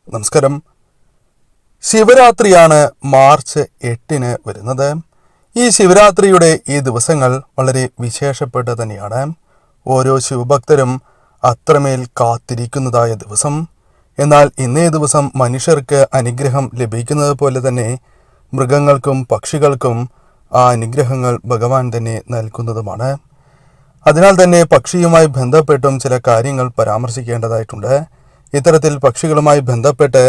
നമസ്കാരം. ശിവരാത്രിയാണ് മാർച്ച് 8 വരുന്നത്. ഈ ശിവരാത്രിയുടെ ഈ ദിവസങ്ങൾ വളരെ വിശേഷപ്പെട്ട തന്നെയാണ്. ഓരോ ശിവഭക്തരും അത്രമേൽ കാത്തിരിക്കുന്നതായ ദിവസം. എന്നാൽ ഇന്നേ ദിവസം മനുഷ്യർക്ക് അനുഗ്രഹം ലഭിക്കുന്നത് പോലെ തന്നെ മൃഗങ്ങൾക്കും പക്ഷികൾക്കും ആ അനുഗ്രഹങ്ങൾ ഭഗവാൻ തന്നെ നൽകുന്നതുമാണ്. അതിനാൽ തന്നെ പക്ഷിയുമായി ബന്ധപ്പെട്ടും ചില കാര്യങ്ങൾ പരാമർശിക്കേണ്ടതായിട്ടുണ്ട്. ഇത്തരത്തിൽ പക്ഷികളുമായി ബന്ധപ്പെട്ട്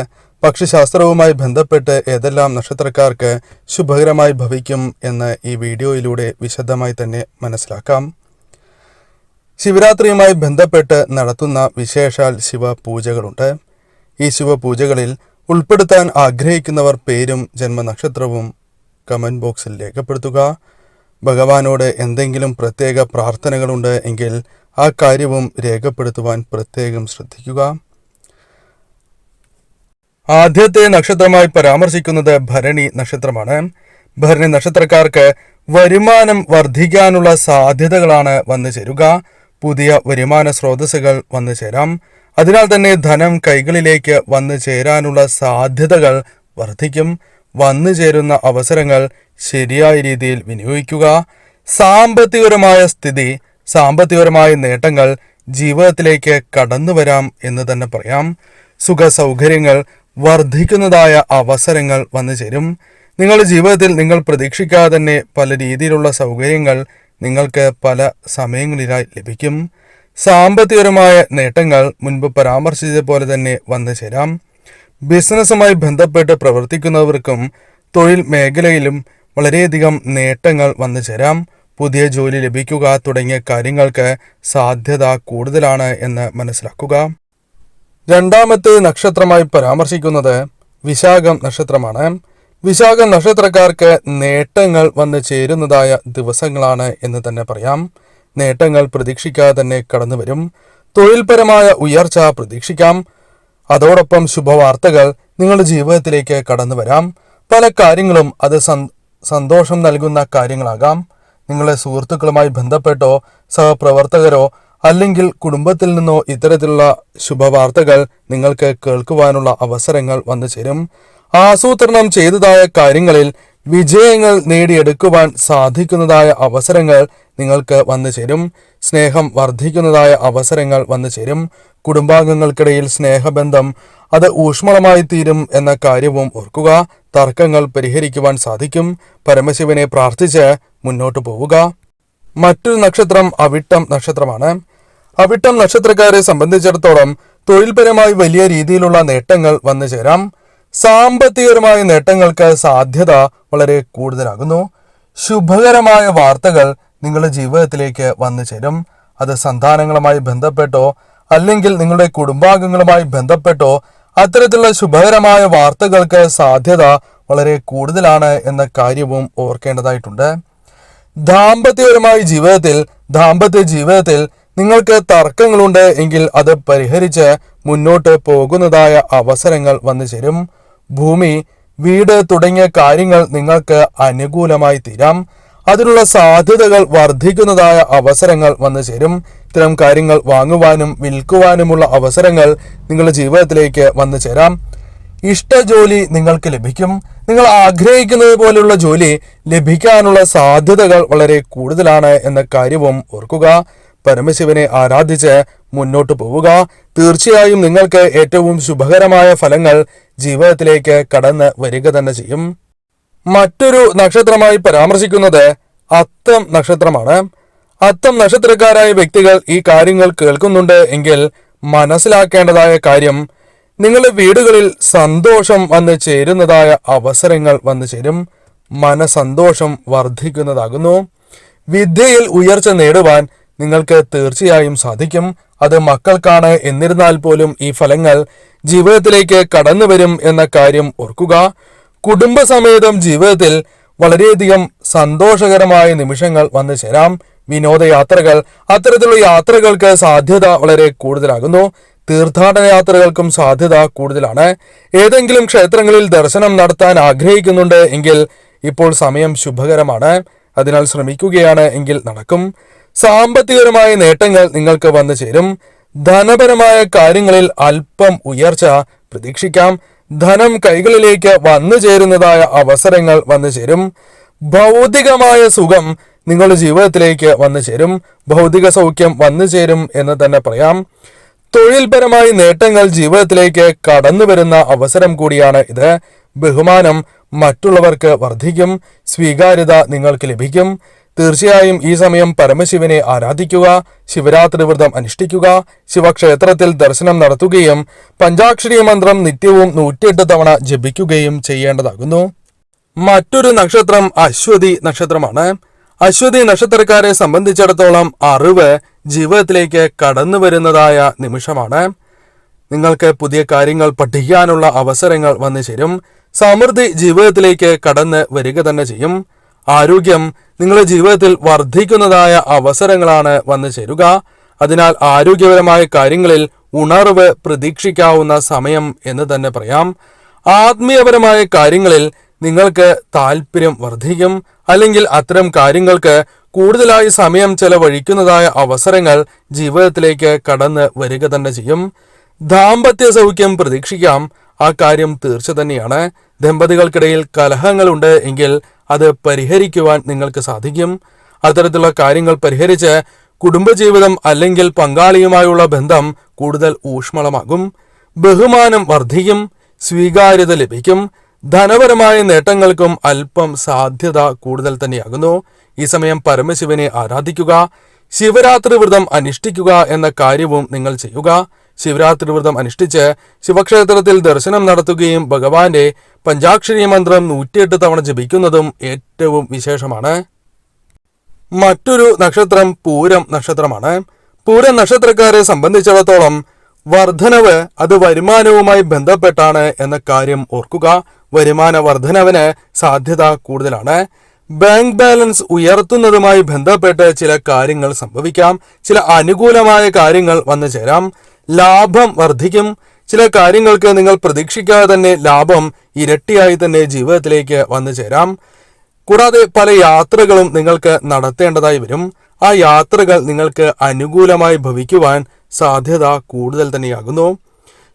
പക്ഷിശാസ്ത്രവുമായി ബന്ധപ്പെട്ട് ഏതെല്ലാം നക്ഷത്രക്കാർക്ക് ശുഭകരമായി ഭവിക്കും എന്ന് ഈ വീഡിയോയിലൂടെ വിശദമായി തന്നെ മനസ്സിലാക്കാം. ശിവരാത്രിയുമായി ബന്ധപ്പെട്ട് നടത്തുന്ന വിശേഷാൽ ശിവപൂജകളുണ്ട്. ഈ ശിവപൂജകളിൽ ഉൾപ്പെടുത്താൻ ആഗ്രഹിക്കുന്നവർ പേരും ജന്മനക്ഷത്രവും കമൻറ്റ് ബോക്സിൽ രേഖപ്പെടുത്തുക. ഭഗവാനോട് എന്തെങ്കിലും പ്രത്യേക പ്രാർത്ഥനകളുണ്ട് എങ്കിൽ ആ കാര്യവും രേഖപ്പെടുത്തുവാൻ പ്രത്യേകം ശ്രദ്ധിക്കുക. ആദ്യത്തെ നക്ഷത്രമായി പരാമർശിക്കുന്നത് ഭരണി നക്ഷത്രമാണ്. ഭരണി നക്ഷത്രക്കാർക്ക് വരുമാനം വർദ്ധിക്കാനുള്ള സാധ്യതകളാണ് വന്നു ചേരുക. പുതിയ വരുമാന സ്രോതസ്സുകൾ വന്നു ചേരാം. അതിനാൽ തന്നെ ധനം കൈകളിലേക്ക് വന്നു ചേരാനുള്ള സാധ്യതകൾ വർദ്ധിക്കും. വന്നു ചേരുന്ന അവസരങ്ങൾ ശരിയായ രീതിയിൽ വിനിയോഗിക്കുക. സാമ്പത്തികപരമായ സ്ഥിതി, സാമ്പത്തികപരമായ നേട്ടങ്ങൾ ജീവിതത്തിലേക്ക് കടന്നു വരാം എന്ന് തന്നെ പറയാം. സുഖ സൗകര്യങ്ങൾ വർദ്ധിക്കുന്നതായ അവസരങ്ങൾ വന്നു ചേരും. നിങ്ങളുടെ ജീവിതത്തിൽ നിങ്ങൾ പ്രതീക്ഷിക്കാതെ തന്നെ പല രീതിയിലുള്ള സൗകര്യങ്ങൾ നിങ്ങൾക്ക് പല സമയങ്ങളിലായി ലഭിക്കും. സാമ്പത്തികപരമായ നേട്ടങ്ങൾ മുൻപ് പരാമർശിച്ചതുപോലെ തന്നെ വന്നു ചേരാം. ബിസിനസ്സുമായി ബന്ധപ്പെട്ട് പ്രവർത്തിക്കുന്നവർക്കും തൊഴിൽ മേഖലയിലും വളരെയധികം നേട്ടങ്ങൾ വന്നു ചേരാം. പുതിയ ജോലി ലഭിക്കുക തുടങ്ങിയ കാര്യങ്ങൾക്ക് സാധ്യത കൂടുതലാണ് എന്ന് മനസ്സിലാക്കുക. രണ്ടാമത്തെ നക്ഷത്രമായി പരാമർശിക്കുന്നത് വിശാഖം നക്ഷത്രമാണ്. വിശാഖം നക്ഷത്രക്കാർക്ക് നേട്ടങ്ങൾ വന്നു ചേരുന്നതായ ദിവസങ്ങളാണ് എന്ന് തന്നെ പറയാം. നേട്ടങ്ങൾ പ്രതീക്ഷിക്കാതെ തന്നെ കടന്നു വരും. തൊഴിൽപരമായ ഉയർച്ച പ്രതീക്ഷിക്കാം. അതോടൊപ്പം ശുഭവാർത്തകൾ നിങ്ങളുടെ ജീവിതത്തിലേക്ക് കടന്നു വരാം. പല കാര്യങ്ങളും അത് സന്തോഷം നൽകുന്ന കാര്യങ്ങളാകാം. നിങ്ങളുടെ സുഹൃത്തുക്കളുമായി ബന്ധപ്പെട്ടോ സഹപ്രവർത്തകരോ അല്ലെങ്കിൽ കുടുംബത്തിൽ നിന്നോ ഇത്തരത്തിലുള്ള ശുഭവാർത്തകൾ നിങ്ങൾക്ക് കേൾക്കുവാനുള്ള അവസരങ്ങൾ വന്നു ചേരും. ആസൂത്രണം ചെയ്തതായ കാര്യങ്ങളിൽ വിജയങ്ങൾ നേടിയെടുക്കുവാൻ സാധിക്കുന്നതായ അവസരങ്ങൾ നിങ്ങൾക്ക് വന്നു ചേരും. സ്നേഹം വർദ്ധിക്കുന്നതായ അവസരങ്ങൾ വന്നു ചേരും. കുടുംബാംഗങ്ങൾക്കിടയിൽ സ്നേഹബന്ധം അത് ഊഷ്മളമായി തീരും എന്ന കാര്യവും ഓർക്കുക. തർക്കങ്ങൾ പരിഹരിക്കുവാൻ സാധിക്കും. പരമശിവനെ പ്രാർത്ഥിച്ച് മുന്നോട്ട് പോവുക. മറ്റൊരു നക്ഷത്രം അവിട്ടം നക്ഷത്രമാണ്. അവിട്ടം നക്ഷത്രക്കാരെ സംബന്ധിച്ചിടത്തോളം തൊഴിൽപരമായി വലിയ രീതിയിലുള്ള നേട്ടങ്ങൾ വന്നു ചേരാം. സാമ്പത്തികപരമായ നേട്ടങ്ങൾക്ക് സാധ്യത വളരെ കൂടുതലാകുന്നു. ശുഭകരമായ വാർത്തകൾ നിങ്ങളുടെ ജീവിതത്തിലേക്ക് വന്നു ചേരും. അത് സന്താനങ്ങളുമായി ബന്ധപ്പെട്ടോ അല്ലെങ്കിൽ നിങ്ങളുടെ കുടുംബാംഗങ്ങളുമായി ബന്ധപ്പെട്ടോ അത്തരത്തിലുള്ള ശുഭകരമായ വാർത്തകൾക്ക് സാധ്യത വളരെ കൂടുതലാണ് എന്ന കാര്യവും ഓർക്കേണ്ടതായിട്ടുണ്ട്. ദാമ്പത്യ ജീവിതത്തിൽ നിങ്ങൾക്ക് തർക്കങ്ങളുണ്ട് എങ്കിൽ അത് പരിഹരിച്ച് മുന്നോട്ട് പോകുന്നതായ അവസരങ്ങൾ വന്നു ചേരും. ഭൂമി, വീട് തുടങ്ങിയ കാര്യങ്ങൾ നിങ്ങൾക്ക് അനുകൂലമായി തീരാം. അതിനുള്ള സാധ്യതകൾ വർദ്ധിക്കുന്നതായ അവസരങ്ങൾ വന്നു ചേരും. ഇത്തരം കാര്യങ്ങൾ വാങ്ങുവാനും വിൽക്കുവാനുമുള്ള അവസരങ്ങൾ നിങ്ങളുടെ ജീവിതത്തിലേക്ക് വന്നു ചേരാം. ഇഷ്ടജോലി നിങ്ങൾക്ക് ലഭിക്കും. നിങ്ങൾ ആഗ്രഹിക്കുന്നത് പോലെയുള്ള ജോലി ലഭിക്കാനുള്ള സാധ്യതകൾ വളരെ കൂടുതലാണ് എന്ന കാര്യവും ഓർക്കുക. പരമശിവനെ ആരാധിച്ച് മുന്നോട്ട് പോവുക. തീർച്ചയായും നിങ്ങൾക്ക് ഏറ്റവും ശുഭകരമായ ഫലങ്ങൾ ജീവിതത്തിലേക്ക് കടന്ന് വരിക തന്നെ ചെയ്യും. മറ്റൊരു നക്ഷത്രമായി പരാമർശിക്കുന്നത് അത്തം നക്ഷത്രമാണ്. അത്തം നക്ഷത്രക്കാരായ വ്യക്തികൾ ഈ കാര്യങ്ങൾ കേൾക്കുന്നുണ്ട് എങ്കിൽ മനസ്സിലാക്കേണ്ടതായ കാര്യം, നിങ്ങളുടെ വീടുകളിൽ സന്തോഷം വന്നു ചേരുന്നതായ അവസരങ്ങൾ വന്നു ചേരും. മനസന്തോഷം വർദ്ധിക്കുന്നതാകുന്നു. വിദ്യയിൽ ഉയർച്ച നേടുവാൻ നിങ്ങൾക്ക് തീർച്ചയായും സാധിക്കും. അത് മക്കൾക്കാണ്. എന്നിരുന്നാൽ പോലും ഈ ഫലങ്ങൾ ജീവിതത്തിലേക്ക് കടന്നു വരും എന്ന കാര്യം ഓർക്കുക. കുടുംബസമേതം ജീവിതത്തിൽ വളരെയധികം സന്തോഷകരമായ നിമിഷങ്ങൾ വന്നു ചേരാം. വിനോദയാത്രകൾ, അത്തരത്തിലുള്ള യാത്രകൾക്ക് സാധ്യത വളരെ കൂടുതലാകുന്നു. തീർത്ഥാടന യാത്രകൾക്കും സാധ്യത കൂടുതലാണ്. ഏതെങ്കിലും ക്ഷേത്രങ്ങളിൽ ദർശനം നടത്താൻ ആഗ്രഹിക്കുന്നുണ്ട് എങ്കിൽ ഇപ്പോൾ സമയം ശുഭകരമാണ്. അതിനാൽ ശ്രമിക്കുകയാണ് എങ്കിൽ നടക്കും. സാമ്പത്തികപരമായ നേട്ടങ്ങൾ നിങ്ങൾക്ക് വന്നു ചേരും. ധനപരമായ കാര്യങ്ങളിൽ അല്പം ഉയർച്ച പ്രതീക്ഷിക്കാം. ധനം കൈകളിലേക്ക് വന്നു ചേരുന്നതായ അവസരങ്ങൾ വന്നു ചേരും. ഭൗതികമായ സുഖം നിങ്ങളുടെ ജീവിതത്തിലേക്ക് വന്നു ചേരും. ഭൗതിക സൗഖ്യം വന്നു ചേരും എന്ന് തന്നെ പറയാം. തൊഴിൽപരമായ നേട്ടങ്ങൾ ജീവിതത്തിലേക്ക് കടന്നു വരുന്ന അവസരം കൂടിയാണ് ഇത്. ബഹുമാനം മറ്റുള്ളവർക്ക് വർദ്ധിക്കും. സ്വീകാര്യത നിങ്ങൾക്ക് ലഭിക്കും. തീർച്ചയായും ഈ സമയം പരമശിവനെ ആരാധിക്കുക, ശിവരാത്രി വ്രതം അനുഷ്ഠിക്കുക, ശിവക്ഷേത്രത്തിൽ ദർശനം നടത്തുകയും പഞ്ചാക്ഷരി മന്ത്രം നിത്യവും 108 തവണ ജപിക്കുകയും ചെയ്യേണ്ടതാകുന്നു. മറ്റൊരു നക്ഷത്രം അശ്വതി നക്ഷത്രമാണ്. അശ്വതി നക്ഷത്രക്കാരെ സംബന്ധിച്ചിടത്തോളം അറിവ് ജീവിതത്തിലേക്ക് കടന്നു വരുന്നതായ നിമിഷമാണ്. നിങ്ങൾക്ക് പുതിയ കാര്യങ്ങൾ പഠിക്കാനുള്ള അവസരങ്ങൾ വന്നു ചേരും. സമൃദ്ധി ജീവിതത്തിലേക്ക് കടന്ന് വരിക തന്നെ ചെയ്യും. ആരോഗ്യം നിങ്ങളുടെ ജീവിതത്തിൽ വർദ്ധിക്കുന്നതായ അവസരങ്ങളാണ് വന്നു ചേരുക. അതിനാൽ ആരോഗ്യപരമായ കാര്യങ്ങളിൽ ഉണർവ് പ്രതീക്ഷിക്കാവുന്ന സമയം എന്ന് തന്നെ പറയാം. ആത്മീയപരമായ കാര്യങ്ങളിൽ നിങ്ങൾക്ക് താല്പര്യം വർദ്ധിക്കും. അല്ലെങ്കിൽ അത്തരം കാര്യങ്ങൾക്ക് കൂടുതലായി സമയം ചെലവഴിക്കുന്നതായ അവസരങ്ങൾ ജീവിതത്തിലേക്ക് കടന്ന് വരിക തന്നെ ചെയ്യും. ദാമ്പത്യ സൗഖ്യം പ്രതീക്ഷിക്കാം. ആ കാര്യം തീർച്ച തന്നെയാണ്. ദമ്പതികൾക്കിടയിൽ കലഹങ്ങളുണ്ട് എങ്കിൽ അത് പരിഹരിക്കുവാൻ നിങ്ങൾക്ക് സാധിക്കും. അത്തരത്തിലുള്ള കാര്യങ്ങൾ പരിഹരിച്ച് കുടുംബജീവിതം അല്ലെങ്കിൽ പങ്കാളിയുമായുള്ള ബന്ധം കൂടുതൽ ഊഷ്മളമാകും. ബഹുമാനം വർദ്ധിക്കും. സ്വീകാര്യത ലഭിക്കും. ധനപരമായ നേട്ടങ്ങൾക്കും അല്പം സാധ്യത കൂടുതൽ തന്നെയാകുന്നു. ഈ സമയം പരമശിവനെ ആരാധിക്കുക, ശിവരാത്രി വ്രതം അനുഷ്ഠിക്കുക എന്ന കാര്യവും നിങ്ങൾ ചെയ്യുക. ശിവരാത്രി വ്രതം അനുഷ്ഠിച്ച് ശിവക്ഷേത്രത്തിൽ ദർശനം നടത്തുകയും ഭഗവാന്റെ പഞ്ചാക്ഷരി മന്ത്രം 108 തവണ ജപിക്കുന്നതും ഏറ്റവും വിശേഷമാണ്. മറ്റൊരു നക്ഷത്രം പൂരം നക്ഷത്രമാണ്. പൂരം നക്ഷത്രക്കാരെ സംബന്ധിച്ചിടത്തോളം വർധനവ് അത് വരുമാനവുമായി ബന്ധപ്പെട്ടാണ് എന്ന കാര്യം ഓർക്കുക. വരുമാന വർധനവിന് സാധ്യത കൂടുതലാണ്. ബാങ്ക് ബാലൻസ് ഉയർത്തുന്നതുമായി ബന്ധപ്പെട്ട് ചില കാര്യങ്ങൾ സംഭവിക്കാം. ചില അനുകൂലമായ കാര്യങ്ങൾ വന്നു ചേരാം. ലാഭം വർദ്ധിക്കും. ചില കാര്യങ്ങൾക്ക് നിങ്ങൾ പ്രതീക്ഷിക്കാതെ തന്നെ ലാഭം ഇരട്ടിയായി തന്നെ ജീവിതത്തിലേക്ക് വന്നു ചേരാം. കൂടാതെ പല യാത്രകളും നിങ്ങൾക്ക് നടത്തേണ്ടതായി വരും. ആ യാത്രകൾ നിങ്ങൾക്ക് അനുകൂലമായി ഭവിക്കുവാൻ സാധ്യത കൂടുതൽ തന്നെയാകുന്നു.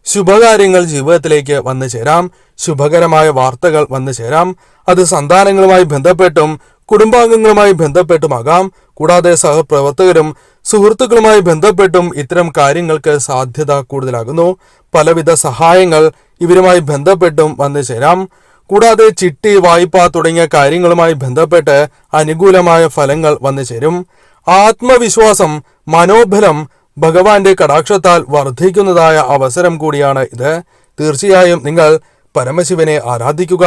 ശുഭകാര്യങ്ങൾ ജീവിതത്തിലേക്ക് വന്നു ചേരാം. ശുഭകരമായ വാർത്തകൾ വന്നു ചേരാം. അത് സന്താനങ്ങളുമായി ബന്ധപ്പെട്ടും കുടുംബാംഗങ്ങളുമായി ബന്ധപ്പെട്ടുമാകാം. കൂടാതെ സഹപ്രവർത്തകരും സുഹൃത്തുക്കളുമായി ബന്ധപ്പെട്ടും ഇത്തരം കാര്യങ്ങൾക്ക് സാധ്യത കൂടുതലാകുന്നു. പലവിധ സഹായങ്ങൾ ഇവരുമായി ബന്ധപ്പെട്ടും വന്നു ചേരാം. കൂടാതെ ചിട്ടി, വായ്പ തുടങ്ങിയ കാര്യങ്ങളുമായി ബന്ധപ്പെട്ട് അനുകൂലമായ ഫലങ്ങൾ വന്നു ചേരും. ആത്മവിശ്വാസം, മനോബലം ഭഗവാന്റെ കടാക്ഷത്താൽ വർദ്ധിക്കുന്നതായ അവസരം കൂടിയാണ് ഇത്. തീർച്ചയായും നിങ്ങൾ പരമശിവനെ ആരാധിക്കുക,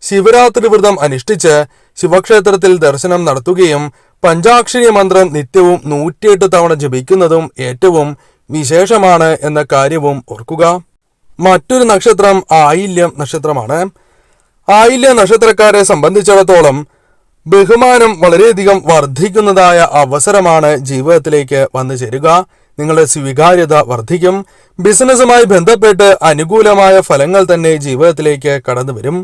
ശിവരാത്രി വ്രതം അനുഷ്ഠിച്ച് ശിവക്ഷേത്രത്തിൽ ദർശനം നടത്തുകയും പഞ്ചാക്ഷരി മന്ത്രം നിത്യവും 108 തവണ ജപിക്കുന്നതും ഏറ്റവും വിശേഷമാണ് എന്ന കാര്യവും ഓർക്കുക. മറ്റൊരു നക്ഷത്രം ആയില്യം നക്ഷത്രമാണ്. ആയില്യ നക്ഷത്രക്കാരെ സംബന്ധിച്ചിടത്തോളം ബഹുമാനം വളരെയധികം വർദ്ധിക്കുന്നതായ അവസരമാണ് ജീവിതത്തിലേക്ക് വന്നു ചേരുക. നിങ്ങളുടെ സ്വീകാര്യത വർദ്ധിക്കും. ബിസിനസ്സുമായി ബന്ധപ്പെട്ട് അനുകൂലമായ ഫലങ്ങൾ തന്നെ ജീവിതത്തിലേക്ക് കടന്നു വരും.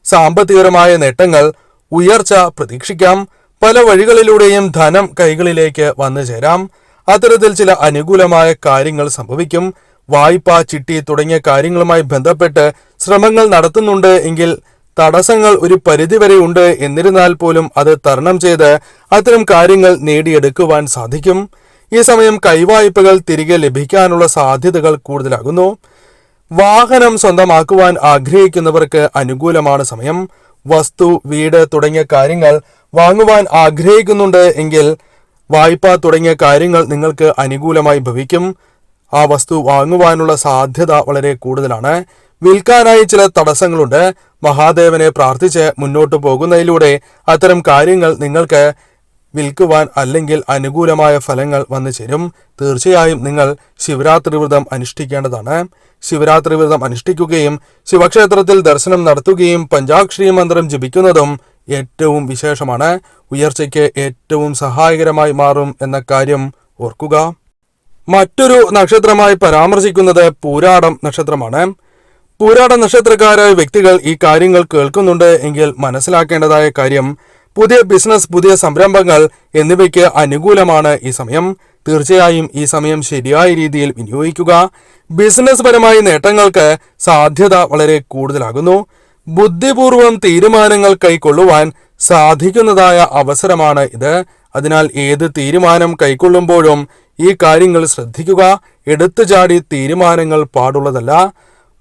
സാമ്പത്തികപരമായ നേട്ടങ്ങൾ, ഉയർച്ച പ്രതീക്ഷിക്കാം. പല വഴികളിലൂടെയും ധനം കൈകളിലേക്ക് വന്നു ചേരാം. അത്തരത്തിൽ ചില അനുകൂലമായ കാര്യങ്ങൾ സംഭവിക്കും. വായ്പ, ചിട്ടി തുടങ്ങിയ കാര്യങ്ങളുമായി ബന്ധപ്പെട്ട് ശ്രമങ്ങൾ നടത്തുന്നുണ്ട് എങ്കിൽ തടസ്സങ്ങൾ ഒരു പരിധിവരെ ഉണ്ട്. എന്നിരുന്നാൽ പോലും അത് തരണം ചെയ്ത് അത്തരം കാര്യങ്ങൾ നേടിയെടുക്കുവാൻ സാധിക്കും. ഈ സമയം കൈവായ്പകൾ തിരികെ ലഭിക്കാനുള്ള സാധ്യതകൾ കൂടുതലാകുന്നു. വാഹനം സ്വന്തമാക്കുവാൻ ആഗ്രഹിക്കുന്നവർക്ക് അനുകൂലമാണ് സമയം. വസ്തു, വീട് തുടങ്ങിയ കാര്യങ്ങൾ വാങ്ങുവാൻ ആഗ്രഹിക്കുന്നുണ്ട് എങ്കിൽ വായ്പ തുടങ്ങിയ കാര്യങ്ങൾ നിങ്ങൾക്ക് അനുകൂലമായി ഭവിക്കും. ആ വസ്തു വാങ്ങുവാനുള്ള സാധ്യത വളരെ കൂടുതലാണ്. വിൽക്കാനായി ചില തടസ്സങ്ങളുണ്ട്. മഹാദേവനെ പ്രാർത്ഥിച്ച് മുന്നോട്ട് പോകുന്നതിലൂടെ അത്തരം കാര്യങ്ങൾ നിങ്ങൾക്ക് വിൽക്കുവാൻ അല്ലെങ്കിൽ അനുകൂലമായ ഫലങ്ങൾ വന്നു ചേരും. തീർച്ചയായും നിങ്ങൾ ശിവരാത്രി വ്രതം അനുഷ്ഠിക്കേണ്ടതാണ്. ശിവരാത്രി വ്രതം അനുഷ്ഠിക്കുകയും ശിവക്ഷേത്രത്തിൽ ദർശനം നടത്തുകയും പഞ്ചാക്ഷരി മന്ത്രം ജപിക്കുന്നതും ഏറ്റവും വിശേഷമാണ്. ഉയർച്ചയ്ക്ക് ഏറ്റവും സഹായകരമായി മാറും എന്ന കാര്യം ഓർക്കുക. മറ്റൊരു നക്ഷത്രമായി പരാമർശിക്കുന്നത് പൂരാടം നക്ഷത്രമാണ്. പൂരാട നക്ഷത്രക്കാരായ വ്യക്തികൾ ഈ കാര്യങ്ങൾ കേൾക്കുന്നുണ്ട് എങ്കിൽ മനസ്സിലാക്കേണ്ടതായ കാര്യം, പുതിയ ബിസിനസ്, പുതിയ സംരംഭങ്ങൾ എന്നിവയ്ക്ക് അനുകൂലമാണ് ഈ സമയം. തീർച്ചയായും ഈ സമയം ശരിയായ രീതിയിൽ വിനിയോഗിക്കുക. ബിസിനസ് പരമായ നേട്ടങ്ങൾക്ക് സാധ്യത വളരെ കൂടുതലാകുന്നു. ബുദ്ധിപൂർവം തീരുമാനങ്ങൾ കൈക്കൊള്ളുവാൻ സാധിക്കുന്നതായ അവസരമാണ് ഇത്. അതിനാൽ ഏത് തീരുമാനം കൈക്കൊള്ളുമ്പോഴും ഈ കാര്യങ്ങൾ ശ്രദ്ധിക്കുക. എടുത്തുചാടി തീരുമാനങ്ങൾ പാടുള്ളതല്ല.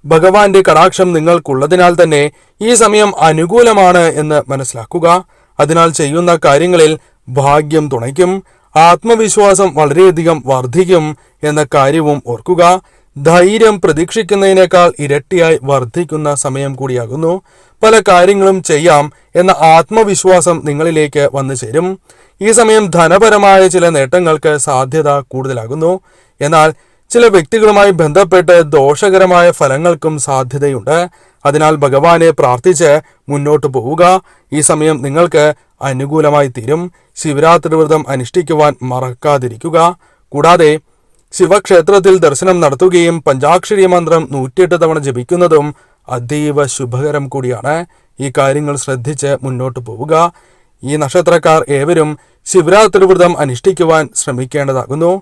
ഭഗവാന്റെ കടാക്ഷം നിങ്ങൾക്കുള്ളതിനാൽ തന്നെ ഈ സമയം അനുകൂലമാണ് എന്ന് മനസ്സിലാക്കുക. അതിനാൽ ചെയ്യുന്ന കാര്യങ്ങളിൽ ഭാഗ്യം തുണയ്ക്കും. ആത്മവിശ്വാസം വളരെയധികം വർദ്ധിക്കും എന്ന കാര്യവും ഓർക്കുക. ധൈര്യം പ്രതീക്ഷിക്കുന്നതിനേക്കാൾ ഇരട്ടിയായി വർദ്ധിക്കുന്ന സമയം കൂടിയാകുന്നു. പല കാര്യങ്ങളും ചെയ്യാം എന്ന ആത്മവിശ്വാസം നിങ്ങളിലേക്ക് വന്നു ചേരും. ഈ സമയം ധനപരമായ ചില നേട്ടങ്ങൾക്ക് സാധ്യത കൂടുതലാകുന്നു. എന്നാൽ ചില വ്യക്തികളുമായി ബന്ധപ്പെട്ട് ദോഷകരമായ ഫലങ്ങൾക്കും സാധ്യതയുണ്ട്. അതിനാൽ ഭഗവാനെ പ്രാർത്ഥിച്ച് മുന്നോട്ട് പോവുക. ഈ സമയം നിങ്ങൾക്ക് അനുകൂലമായി തീരും. ശിവരാത്രി വ്രതം അനുഷ്ഠിക്കുവാൻ മറക്കാതിരിക്കുക. കൂടാതെ ശിവക്ഷേത്രത്തിൽ ദർശനം നടത്തുകയും പഞ്ചാക്ഷരി മന്ത്രം 108 തവണ ജപിക്കുന്നതും അതീവ ശുഭകരം കൂടിയാണ്. ഈ കാര്യങ്ങൾ ശ്രദ്ധിച്ച് മുന്നോട്ട് പോവുക. ഈ നക്ഷത്രക്കാർ ഏവരും ശിവരാത്രി വ്രതം അനുഷ്ഠിക്കുവാൻ ശ്രമിക്കേണ്ടതാകുന്നു.